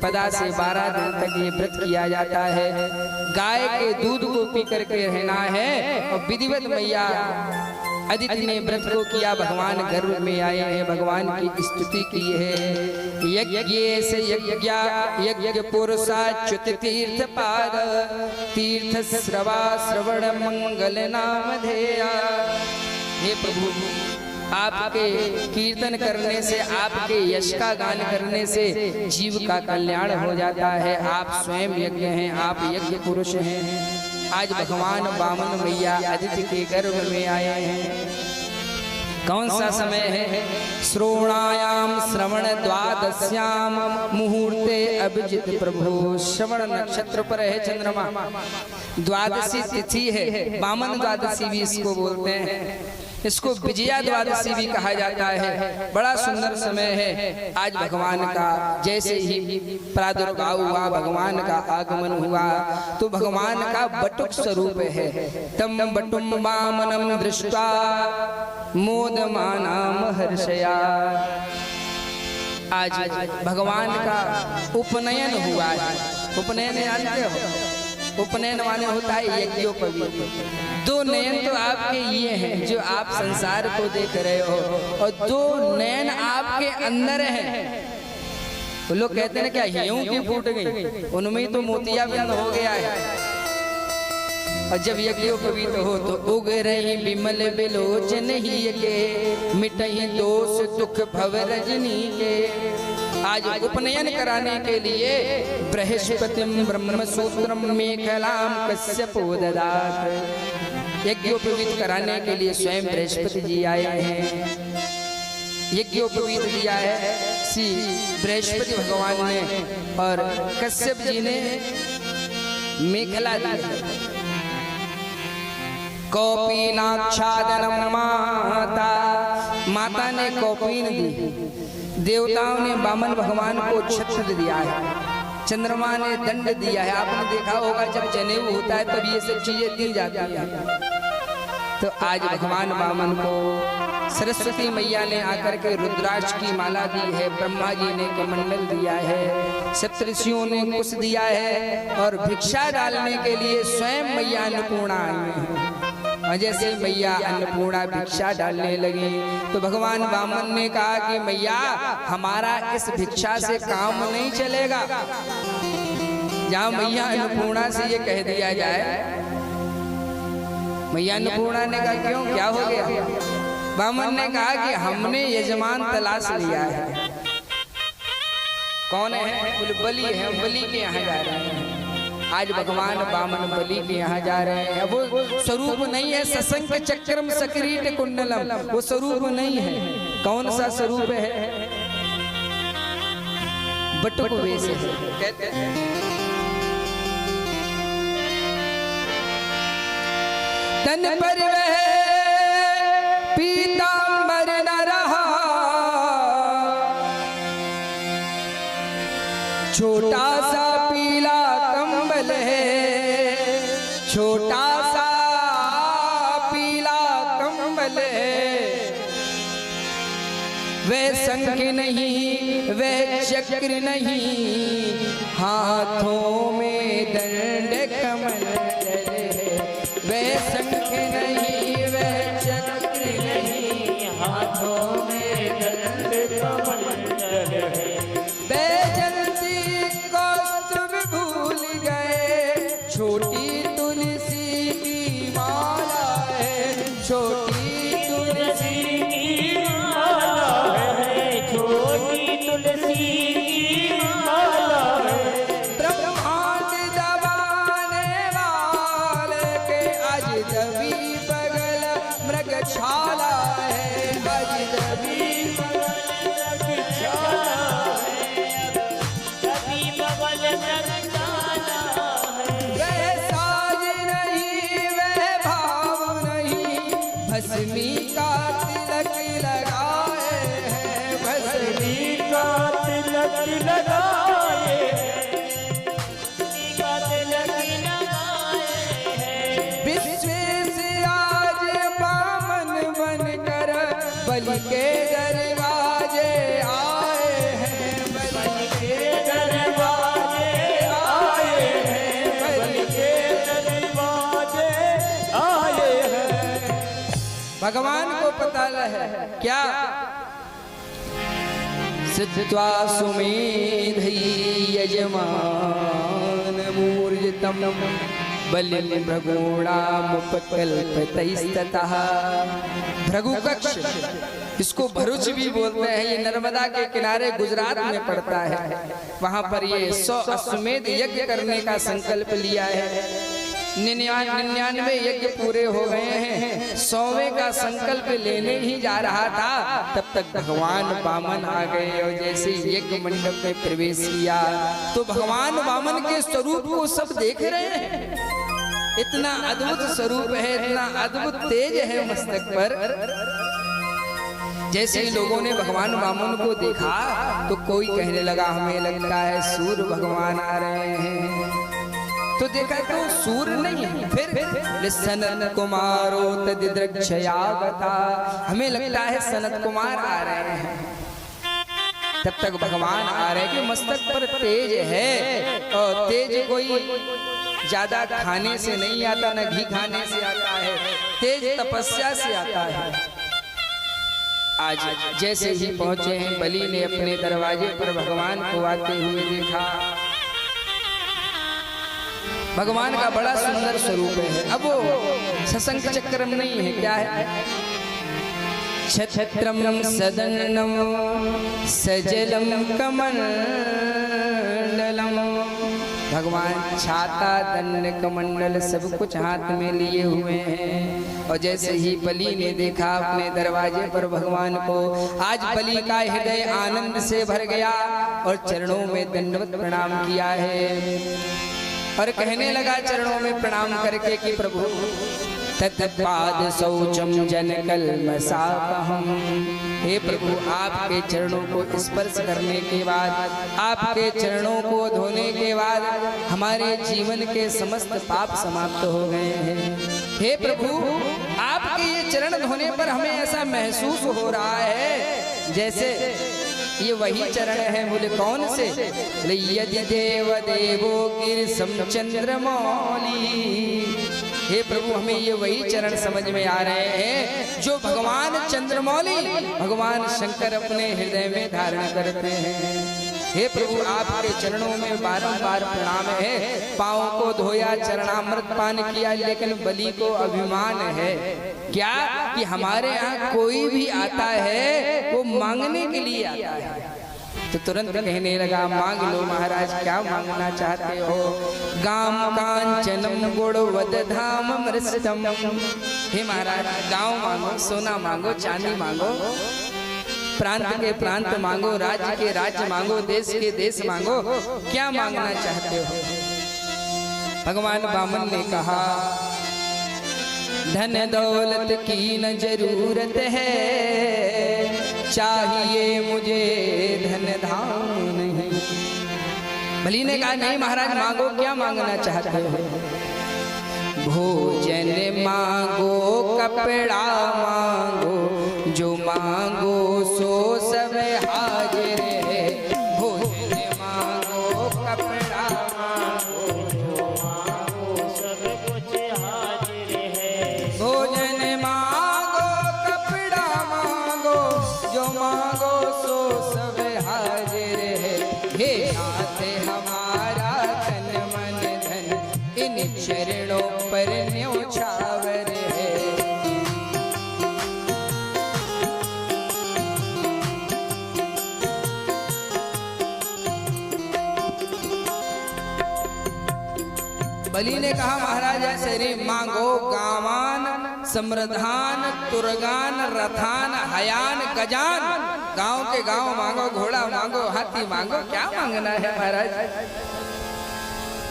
प्रतिपदा से 12 दिन तक ये व्रत किया जाता है। गाय के दूध को पी करके रहना है। और विधिवत मैया अदिति ने व्रत को किया, भगवान गर्भ में आए हैं, भगवान की स्तुति की है। यज्ञ से यज्ञ पुरुषाच्युत तीर्थ पाद तीर्थ श्रवा श्रवण मंगल नाम धेया। हे प्रभु, आपके कीर्तन करने से, आपके यश का गान करने से जीव का कल्याण हो जाता है। आप स्वयं यज्ञ हैं, आप यज्ञ पुरुष हैं। आज भगवान वामन मैया अदिति के गर्भ में आए हैं। कौन सा समय है? श्रोणायाम श्रवण द्वादश्याम मुहूर्ते अभिजित प्रभु। श्रवण नक्षत्र पर है चंद्रमा, द्वादशी तिथि है, वामन द्वादशी भी इसको बोलते हैं। इसको विजया द्वादशी भी कहा जाता है। बड़ा सुंदर समय है। आज भगवान का जैसे ही प्रादुर्भाव हुआ, भगवान का आगमन हुआ, तो भगवान का बटुक स्वरूप है। तम बटुम वामनम दृष्ट्वा मोदमानाम हर्षया। आज भगवान का उपनयन हुआ है। उपनयन जानते हो? उपनयन माने होता है यज्ञोपवीत। दो नयन तो आपके ये हैं जो आप संसार को देख रहे हो, और दो नयन आपके अंदर हैं। तो लोग कहते हैं क्या हीरों की फूट गई, उनमें तो मोतियाबिंद हो गया है। और जब यज्ञोपवीत हो तो उग रही विमल बिलोचन ही के, मिटही दोष दुख भव रजनी के। आज उपनयन कराने के लिए बृहस्पतिम ब्रह्मसूत्रम मेखलाम कश्यपो ददात। यज्ञोपवीत कराने के लिए स्वयं बृहस्पति जी आए हैं। यज्ञोपवीत दिया है श्री बृहस्पति भगवान ने, और कश्यप जी ने मेखला दी। कौपीनाच्छादनम माता, माता ने कौपीन दी। देवताओं ने वामन भगवान को छत्र दिया है। चंद्रमा ने दंड दिया है। आपने देखा होगा जब जनेऊ होता है तब ये सब चीजें दी जाती हैं। तो आज भगवान वामन को सरस्वती मैया ने आकर के रुद्राक्ष की माला दी है, ब्रह्मा जी ने कमंडल दिया है, सप्तऋषियों ने कुश दिया है, और भिक्षा डालने के लिए स्वयं मैया अन्नपूर्णा आई है। और जैसे मैया अन्नपूर्णा भिक्षा डालने लगी तो भगवान वामन ने कहा कि मैया, हमारा इस भिक्षा से काम नहीं चलेगा। जहाँ मैया अन्नपूर्णा से ये कह दिया जाए, मैया अन्नपूर्णा ने कहा क्यों, क्या हो गया? वामन ने कहा कि हमने यजमान तलाश लिया है। कौन है? बोले बलि है, बलि के यहाँ जा रहे हैं। आज भगवान वामन बलि के यहाँ जा रहे हैं। वो स्वरूप नहीं है सशंख चक्रम सकिरीट कुंडलम, वो स्वरूप नहीं है। कौन सा स्वरूप है? बटुक वेश है। कहते हैं तन पर वह पीतांबर न रहा, छोटा सा पीला कंबल है, छोटा सा पीला कंबल है। वह शंख नहीं, वह चक्र नहीं, हाथों में दंड कमल है। वह शंख नहीं, वह चक्र नहीं, हाथों में दंड कमल है। छोटी तुलसी की माला है, छोटी तुलसी की माला है, छोटी तुलसी की माला है। ब्रह्मांड दबाने वाले के आज दबी बगल मृगशाला है, आज दबी बगल मृगशाला है, दबी बगल मृगशाला। भस्मी का तिलक लगाए हैं, भस्मी का तिलक लगाए हैं, भस्मी का तिलक लगाए हैं। विश्वेश आज वामन बनकर बलि के दरवाजे आए हैं, बलि के दरवाजे भगवान को पता है क्या सिद्ध्वा सुमेधि यजमान मूर्जितम बलिं भृगूणामुपकल्पितैस्ततः। भृगुकक्ष, इसको भरूच भी बोलते हैं, ये नर्मदा के किनारे गुजरात में पड़ता है। वहां पर ये 100 अश्वमेध यज्ञ करने का संकल्प लिया है। 99 यज्ञ पूरे हो गए हैं, 100वें का संकल्प लेने ही जा रहा था, तब तक भगवान वामन आ गए और जैसे यज्ञ मंडप में प्रवेश किया तो भगवान वामन के स्वरूप को सब देख रहे हैं। इतना अद्भुत स्वरूप है, इतना अद्भुत तेज है मस्तक पर। जैसे ही लोगों ने भगवान वामन को देखा तो कोई कहने लगा हमें लगता है सूर्य भगवान आ रहे हैं। तो देखा तो सूर्य नहीं है, फिर सनत कुमारो तदिद्रक्षयावता, हमें लगता है सनत कुमार आ रहे हैं। तब तक भगवान आ रहे हैं कि मस्तक पर तेज है, और तेज कोई ज्यादा खाने से नहीं आता, न घी खाने से आता है, तेज तपस्या से आता है। आज जैसे ही पहुंचे हैं, बलि ने अपने दरवाजे पर भगवान को आते हुए देखा। भगवान का बड़ा सुंदर स्वरूप है। अब वो सशंख चक्रम नहीं है, क्या है? छत्रम सदनम सजलम कमंडलम। भगवान छाता दंड कमंडल सब कुछ हाथ में लिए हुए हैं। और जैसे ही बलि ने देखा अपने दरवाजे पर भगवान को, आज बलि का हृदय आनंद से भर गया और चरणों में दंडवत प्रणाम किया है और कहने लगा चरणों में प्रणाम करके कि प्रभु तत्पाद शौचम जनकल्मषापहम्। हे प्रभु, आपके चरणों को स्पर्श करने के बाद, आपके चरणों को धोने के बाद हमारे जीवन के समस्त पाप समाप्त हो गए हैं। हे प्रभु, आपके ये चरण धोने पर हमें ऐसा महसूस हो रहा है जैसे ये वही चरण है। बोले कौन से? यदि देव देवो गिरिशम चंद्रमौली। हे प्रभु, हमें ये वही चरण समझ में आ रहे हैं जो भगवान चंद्रमौली भगवान शंकर अपने हृदय में धारण करते हैं। हे प्रभु, आपके चरणों में बारंबार प्रणाम है। पांवों को धोया, चरणामृत पान किया, लेकिन बलि को अभिमान है क्या कि हमारे यहाँ कोई भी आता है वो मांगने के लिए आता है। तो तुरंत कहने लगा मांग लो महाराज, क्या मांगना चाहते हो? गाम कांचनम गुणवद धाम मृषतम। हे महाराज, गांव मांगो, सोना मांगो, चांदी मांगो, प्रांत के प्रांत मांगो, राज्य के राज्य मांगो, देश के देश मांगो, क्या मांगना चाहते हो? भगवान वामन ने कहा धन दौलत की न जरूरत है, चाहिए मुझे धन धाम नहीं। बलि ने कहा नहीं महाराज, मांगो, क्या मांगना चाहते हो? भोजन मांगो, कपड़ा मांगो, जो मांगो सो सब हाजिर है। भोजन मांगो, कपड़ा मांगो, जो मांगो सब कुछ हाजिर है। भोजन मांगो, कपड़ा मांगो, जो मांगो सो सब हाजिर है। हे नाथ हमारा तन मन धन इन चरणों पर न्योछावर है। बलि ने कहा महाराज ऐसे रे मांगो गावान समृद्धान तुरगान रथान हयान गजान। गांव के गांव मांगो, घोड़ा मांगो, हाथी मांगो, क्या मांगना है महाराज?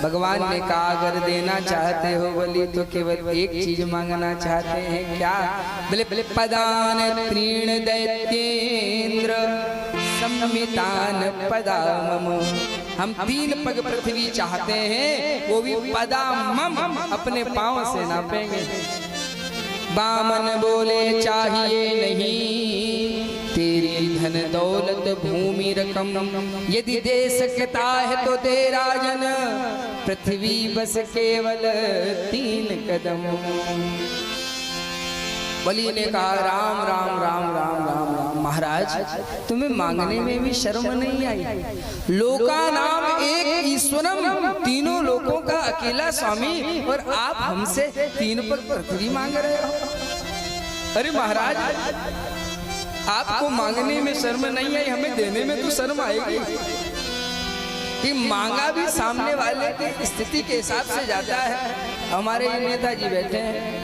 भगवान ने कहा अगर देना चाहते हो बलि तो केवल एक चीज मांगना चाहते हैं, क्या? बोले पदान त्रीण दैत्येंद्र सम्मितान पदामम। हम 3 पग पृथ्वी चाहते हैं, वो भी पदामम, अपने पांव से नापेंगे। वामन बोले चाहिए नहीं तेरी धन दौलत भूमि रकम, यदि दे सकता है तो दे राजन, पृथ्वी बस केवल 3 कदम। बलि ने कहा राम राम राम राम राम राम महाराज तुम्हें मांगने में भी शर्म नहीं आई। लोका नाम एक ईश्वरम, तीनों लोकों का अकेला स्वामी, और आप हमसे 3 पग पृथ्वी मांग रहे हो। अरे महाराज आपको मांगने में शर्म नहीं आई, हमें देने में तो शर्म आएगी। कि मांगा भी सामने वाले की स्थिति के हिसाब से जाता है। हमारे ये नेताजी बैठे हैं,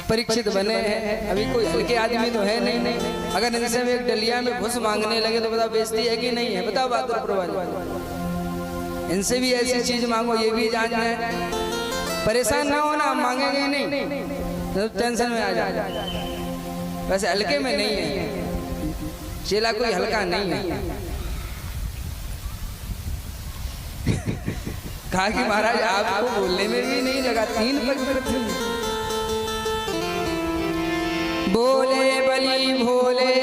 परीक्षित बने हैं, अभी कोई हल्के आदमी तो है नहीं। अगर इनसे एक डलिया में घुस मांगने लगे तो बताओ बेइज्जती है कि नहीं है? बताओ बहादुर प्रभु, इनसे भी ऐसी चीज मांगो ये भी जान जाए। परेशान ना हो ना, हम मांगेंगे नहीं तो टेंशन में आ जाए। वैसे हल्के में नहीं है, चेला कोई हल्का नहीं है। कहा कि महाराज आपको बोलने में भी नहीं लगा, 3 पग पृथ्वी। बोले बलि भोले